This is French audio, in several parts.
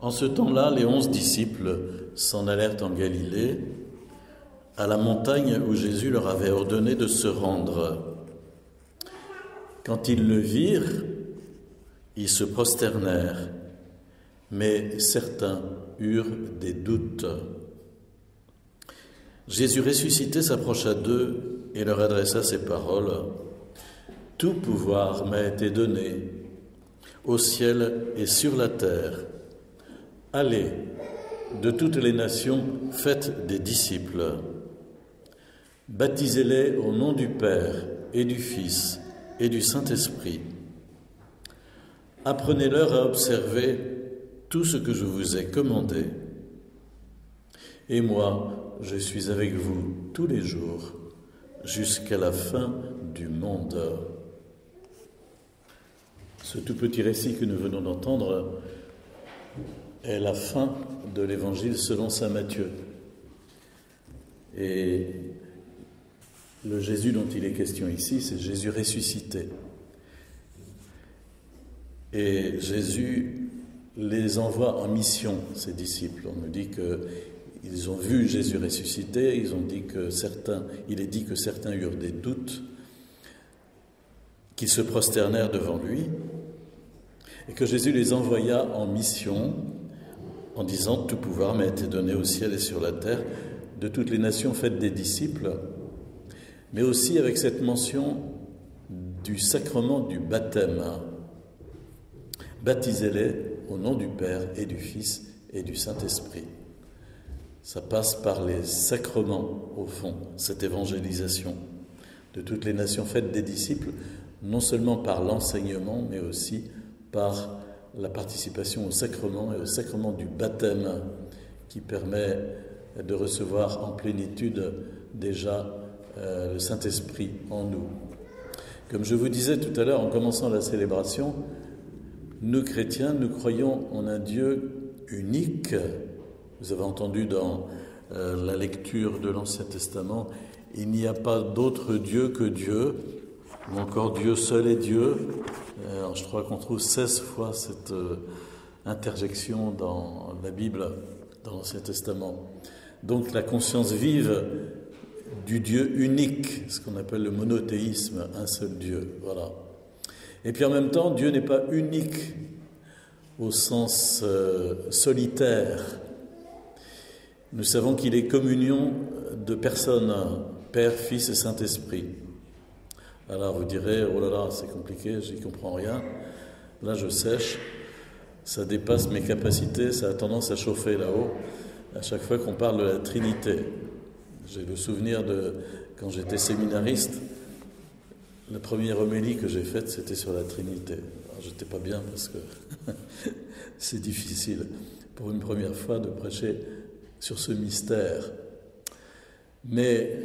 En ce temps-là, les 11 disciples s'en allèrent en Galilée, à la montagne où Jésus leur avait ordonné de se rendre. Quand ils le virent, ils se prosternèrent, mais certains eurent des doutes. Jésus ressuscité s'approcha d'eux et leur adressa ces paroles. « Tout pouvoir m'a été donné, au ciel et sur la terre. Allez, de toutes les nations, faites des disciples. Baptisez-les au nom du Père et du Fils et du Saint-Esprit. Apprenez-leur à observer tout ce que je vous ai commandé. Et moi, je suis avec vous tous les jours, jusqu'à la fin du monde. » Ce tout petit récit que nous venons d'entendre est la fin de l'Évangile selon saint Matthieu. Et le Jésus dont il est question ici, c'est Jésus ressuscité. Et Jésus les envoie en mission, ses disciples. On nous dit qu'ils ont vu Jésus ressuscité, il est dit que certains eurent des doutes, qu'ils se prosternèrent devant lui, et que Jésus les envoya en mission en disant « Tout pouvoir m'a été donné au ciel et sur la terre, de toutes les nations faites des disciples », mais aussi avec cette mention du sacrement du baptême. Baptisez-les au nom du Père et du Fils et du Saint-Esprit. Ça passe par les sacrements, au fond, cette évangélisation de toutes les nations faites des disciples, non seulement par l'enseignement, mais aussi par la participation au sacrement et au sacrement du baptême qui permet de recevoir en plénitude déjà le Saint-Esprit en nous. Comme je vous disais tout à l'heure en commençant la célébration, nous chrétiens, nous croyons en un Dieu unique. Vous avez entendu dans la lecture de l'Ancien Testament, il n'y a pas d'autre Dieu que Dieu, ou encore Dieu seul est Dieu. Alors, je crois qu'on trouve 16 fois cette interjection dans la Bible, dans l'Ancien Testament. Donc la conscience vive du Dieu unique, ce qu'on appelle le monothéisme, un seul Dieu, voilà. Et puis en même temps, Dieu n'est pas unique au sens solitaire. Nous savons qu'il est communion de personnes, Père, Fils et Saint-Esprit. Alors vous direz, oh là là, c'est compliqué, j'y comprends rien. Là, je sèche, ça dépasse mes capacités, ça a tendance à chauffer là-haut, à chaque fois qu'on parle de la Trinité. J'ai le souvenir de, quand j'étais séminariste, la première homélie que j'ai faite, c'était sur la Trinité. Alors, j'étais pas bien parce que c'est difficile, pour une première fois, de prêcher sur ce mystère. Mais,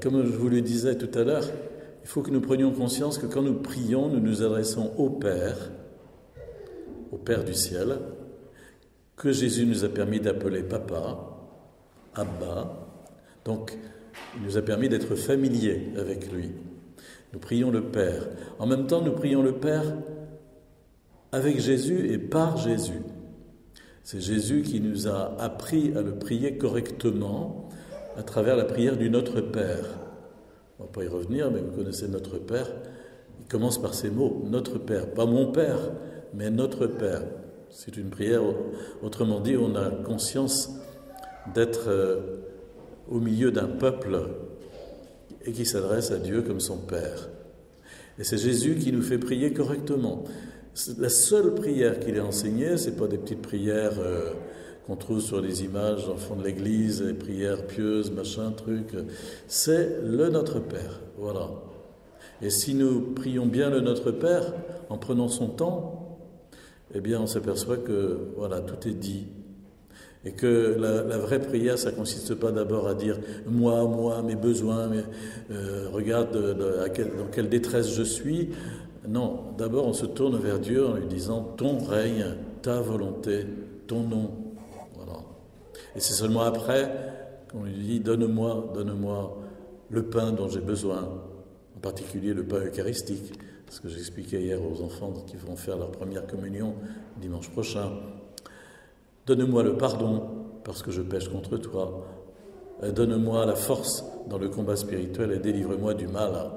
comme je vous le disais tout à l'heure, il faut que nous prenions conscience que quand nous prions, nous nous adressons au Père du ciel, que Jésus nous a permis d'appeler Papa, Abba. Donc, il nous a permis d'être familiers avec lui. Nous prions le Père. En même temps, nous prions le Père avec Jésus et par Jésus. C'est Jésus qui nous a appris à le prier correctement à travers la prière du Notre Père. On ne va pas y revenir, mais vous connaissez Notre Père. Il commence par ces mots, Notre Père. Pas mon Père, mais Notre Père. C'est une prière, autrement dit, on a conscience d'être au milieu d'un peuple et qui s'adresse à Dieu comme son Père. Et c'est Jésus qui nous fait prier correctement. La seule prière qu'il a enseignée, ce n'est pas des petites prières qu'on trouve sur les images en fond de l'église, les prières pieuses, machin, truc. C'est le Notre Père, voilà. Et si nous prions bien le Notre Père, en prenant son temps, eh bien on s'aperçoit que, voilà, tout est dit. Et que la vraie prière, ça ne consiste pas d'abord à dire « moi, mes besoins, regarde dans quelle détresse je suis ». Non, d'abord on se tourne vers Dieu en lui disant « ton règne, ta volonté, ton nom ». Voilà. Et c'est seulement après qu'on lui dit « donne-moi le pain dont j'ai besoin », en particulier le pain eucharistique, ce que j'expliquais hier aux enfants qui vont faire leur première communion dimanche prochain. Donne-moi le pardon parce que je pêche contre toi. Donne-moi la force dans le combat spirituel et délivre-moi du mal.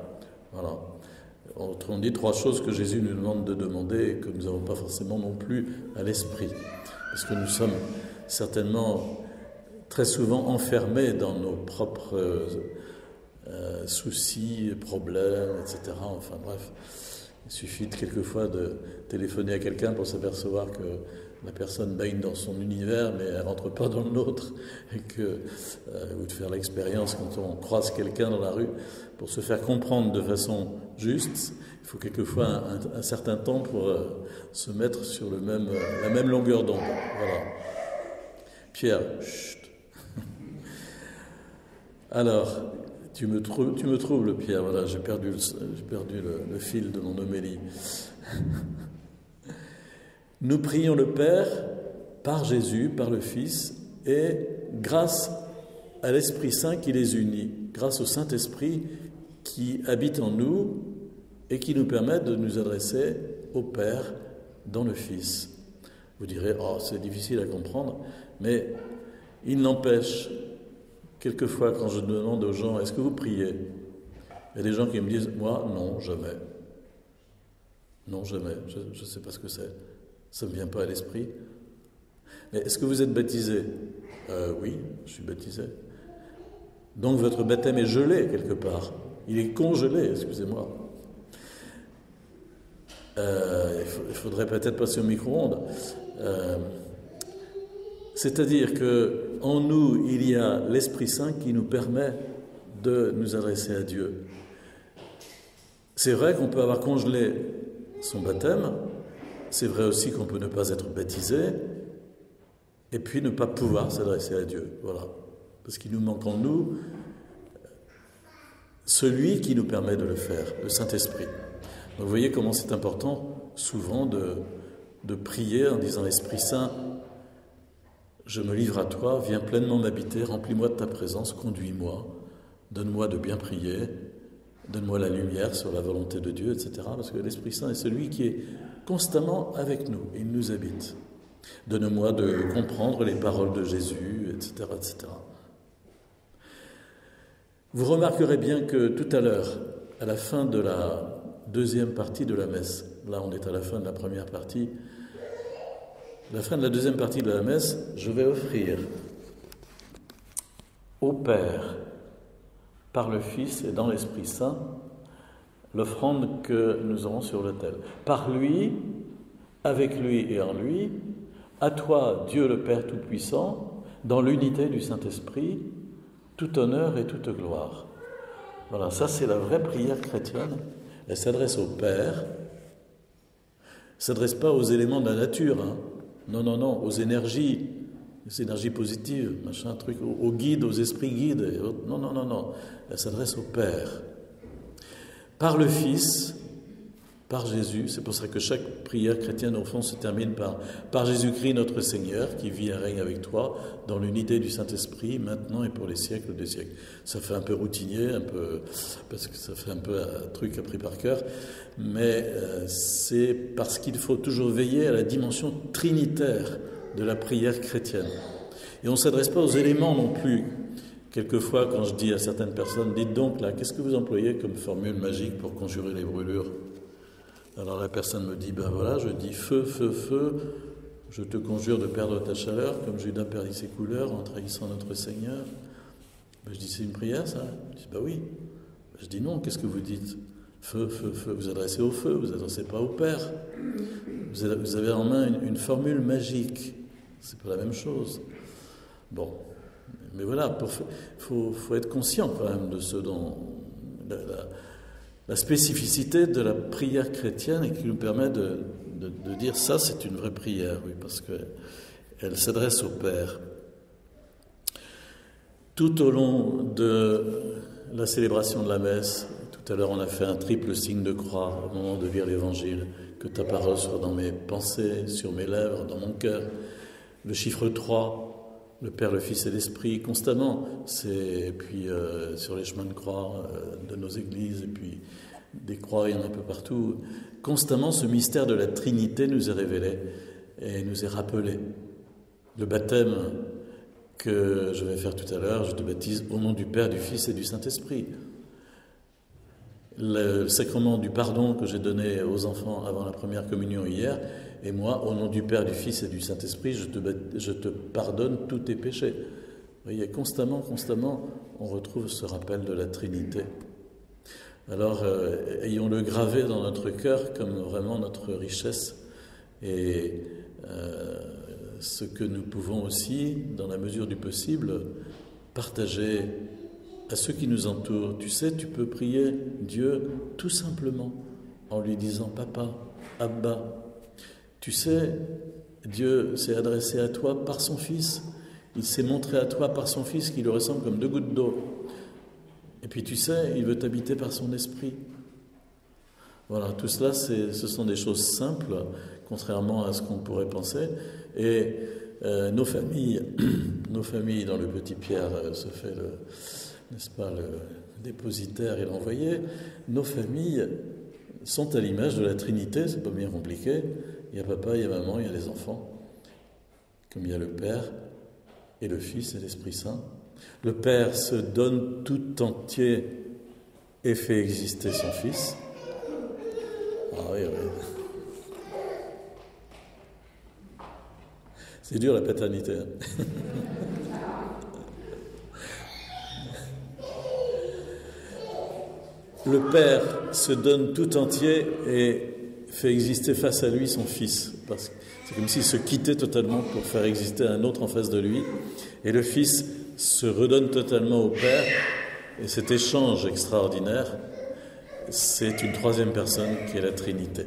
Voilà. Autrement dit, 3 choses que Jésus nous demande de demander et que nous n'avons pas forcément non plus à l'esprit. Parce que nous sommes certainement très souvent enfermés dans nos propres soucis, problèmes, etc. Enfin bref, il suffit quelquefois de téléphoner à quelqu'un pour s'apercevoir que la personne baigne dans son univers, mais elle ne rentre pas dans le nôtre, ou de faire l'expérience quand on croise quelqu'un dans la rue, pour se faire comprendre de façon juste, il faut quelquefois un certain temps pour se mettre sur la même longueur d'onde. Voilà. Pierre, chut. Alors, tu me troubles, Pierre, voilà, j'ai perdu le fil de mon homélie. Nous prions le Père par Jésus, par le Fils, et grâce à l'Esprit Saint qui les unit, grâce au Saint-Esprit qui habite en nous et qui nous permet de nous adresser au Père dans le Fils. Vous direz, c'est difficile à comprendre, mais il n'empêche, quelquefois quand je demande aux gens, est-ce que vous priez ? Il y a des gens qui me disent, moi, non, jamais. Non, jamais, je ne sais pas ce que c'est. Ça ne me vient pas à l'esprit. Mais est-ce que vous êtes baptisé ? Oui, je suis baptisé. Donc votre baptême est gelé quelque part. Il est congelé, excusez-moi. Il faudrait peut-être passer au micro-ondes. C'est-à-dire qu'en nous, il y a l'Esprit Saint qui nous permet de nous adresser à Dieu. C'est vrai qu'on peut avoir congelé son baptême. C'est vrai aussi qu'on peut ne pas être baptisé et puis ne pas pouvoir s'adresser à Dieu. Voilà. Parce qu'il nous manque en nous celui qui nous permet de le faire, le Saint-Esprit. Donc vous voyez comment c'est important souvent de prier en disant « Esprit Saint, je me livre à toi, viens pleinement m'habiter, remplis-moi de ta présence, conduis-moi, donne-moi de bien prier, donne-moi la lumière sur la volonté de Dieu, etc. » Parce que l'Esprit Saint est celui qui est constamment avec nous, il nous habite. Donne-moi de comprendre les paroles de Jésus, etc., etc. Vous remarquerez bien que tout à l'heure, à la fin de la deuxième partie de la messe, là on est à la fin de la première partie, à la fin de la deuxième partie de la messe, je vais offrir au Père, par le Fils et dans l'Esprit Saint, l'offrande que nous aurons sur l'autel. Par lui, avec lui et en lui, à toi, Dieu le Père Tout-Puissant, dans l'unité du Saint-Esprit, tout honneur et toute gloire. Voilà, ça c'est la vraie prière chrétienne. Elle s'adresse au Père, elle ne s'adresse pas aux éléments de la nature, hein. Non, aux énergies positives, machin, truc, aux guides, aux esprits guides. Non. Elle s'adresse au Père. Par le Fils, par Jésus, c'est pour ça que chaque prière chrétienne, au fond, se termine par Jésus-Christ, notre Seigneur, qui vit et règne avec toi, dans l'unité du Saint-Esprit, maintenant et pour les siècles des siècles. Ça fait un peu routinier, parce que ça fait un peu un truc appris par cœur, mais c'est parce qu'il faut toujours veiller à la dimension trinitaire de la prière chrétienne. Et on ne s'adresse pas aux éléments non plus. Quelquefois, quand je dis à certaines personnes, dites donc là, qu'est-ce que vous employez comme formule magique pour conjurer les brûlures ? Alors la personne me dit, voilà, je dis feu, je te conjure de perdre ta chaleur, comme Judas perdit ses couleurs en trahissant notre Seigneur. Je dis, c'est une prière ça ? Je dis, oui. Je dis, non, qu'est-ce que vous dites ? Feu, vous adressez au feu, vous adressez pas au Père. Vous avez en main une formule magique, c'est pas la même chose. Bon, mais voilà, faut être conscient quand même de ce dont... La spécificité de la prière chrétienne et qui nous permet de dire ça, c'est une vraie prière, oui, parce qu'elle s'adresse au Père. Tout au long de la célébration de la messe, tout à l'heure on a fait un triple signe de croix au moment de lire l'Évangile, que ta parole soit dans mes pensées, sur mes lèvres, dans mon cœur. Le chiffre 3, le Père, le Fils et l'Esprit, constamment. Et puis sur les chemins de croix de nos églises, et puis des croix, il y en a un peu partout. Constamment, ce mystère de la Trinité nous est révélé et nous est rappelé. Le baptême que je vais faire tout à l'heure, je te baptise au nom du Père, du Fils et du Saint-Esprit. Le sacrement du pardon que j'ai donné aux enfants avant la première communion hier, et moi, au nom du Père, du Fils et du Saint-Esprit, je te pardonne tous tes péchés. Vous voyez, constamment, on retrouve ce rappel de la Trinité. Alors, ayons-le gravé dans notre cœur comme vraiment notre richesse et ce que nous pouvons aussi, dans la mesure du possible, partager à ceux qui nous entourent. Tu sais, tu peux prier Dieu tout simplement en lui disant « Papa, Abba ». Tu sais, Dieu s'est adressé à toi par son Fils. Il s'est montré à toi par son Fils qui lui ressemble comme 2 gouttes d'eau. Et puis tu sais, il veut t'habiter par son esprit. Voilà, tout cela, ce sont des choses simples, contrairement à ce qu'on pourrait penser. Et nos familles, dont le petit Pierre se fait n'est-ce pas, le dépositaire et l'envoyé, nos familles sont à l'image de la Trinité, c'est pas bien compliqué. Il y a papa, il y a maman, il y a les enfants, comme il y a le Père et le Fils et l'Esprit Saint. Le Père se donne tout entier et fait exister son Fils. Ah oui, oui. C'est dur la paternité. Le Père se donne tout entier et fait exister face à lui son Fils. Parce que c'est comme s'il se quittait totalement pour faire exister un autre en face de lui. Et le Fils se redonne totalement au Père. Et cet échange extraordinaire, c'est une troisième personne qui est la Trinité.